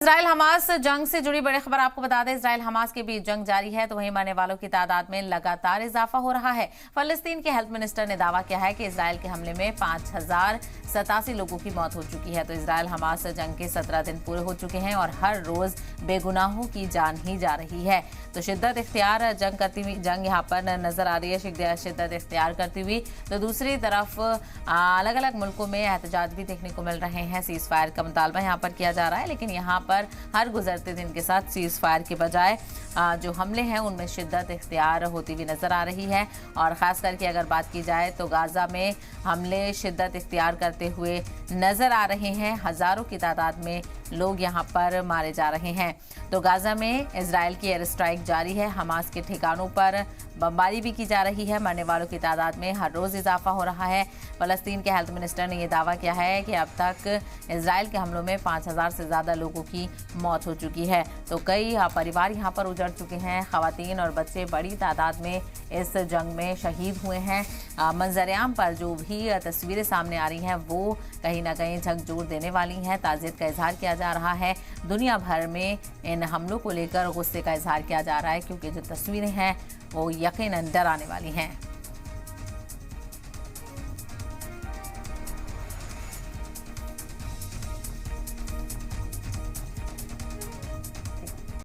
Israel Hamas जंग से जुड़ी बड़ी खबर आपको बता दें। इजराइल हमास के बीच जंग जारी है तो वहीं मरने वालों की तादाद में लगातार इजाफा हो रहा है। फलस्तीन के हेल्थ मिनिस्टर ने दावा किया है कि इजराइल के हमले में 5087 लोगों की मौत हो चुकी है। तो इजराइल हमास जंग के 17 दिन पूरे हो चुके हैं और हर रोज बेगुनाहों की जान ही जा रही है। तो शिद्दत इख्तियार जंग यहाँ पर नजर आ रही है, शिद्दत इख्तियार करती हुई। तो दूसरी तरफ अलग अलग मुल्कों में एहतजाज भी देखने को मिल रहे हैं। सीज फायर का मुतालबा यहाँ पर किया जा रहा है, लेकिन यहाँ पर हर गुजरते दिन के साथ सीज फायर के बजाय जो हमले हैं उनमें शिद्दत इख्तियार होती हुई नजर आ रही है। और ख़ास करके अगर बात की जाए तो गाज़ा में हमले शिद्दत इख्तियार करते हुए नजर आ रहे हैं। हज़ारों की तादाद में लोग यहाँ पर मारे जा रहे हैं। तो गाज़ा में इजराइल की एयर स्ट्राइक जारी है। हमास के ठिकानों पर बमबारी भी की जा रही है। मरने वालों की तादाद में हर रोज़ इजाफा हो रहा है। फ़लस्तीन के हेल्थ मिनिस्टर ने यह दावा किया है कि अब तक इजराइल के हमलों में 5000 से ज़्यादा लोगों की मौत हो चुकी है। तो कई परिवार यहाँ पर उजड़ चुके हैं। ख़वातीन और बच्चे बड़ी तादाद में इस जंग में शहीद हुए हैं। मंजर-ए-आम पर जो भी तस्वीरें सामने आ रही हैं वो कहीं ना कहीं झकझोर देने वाली हैं। ताज़ियत का इजहार किया जा रहा है। दुनिया भर में इन हमलों को लेकर गुस्से का इजहार किया जा रहा है, क्योंकि जो तस्वीरें हैं वो यकीनन डराने वाली हैं।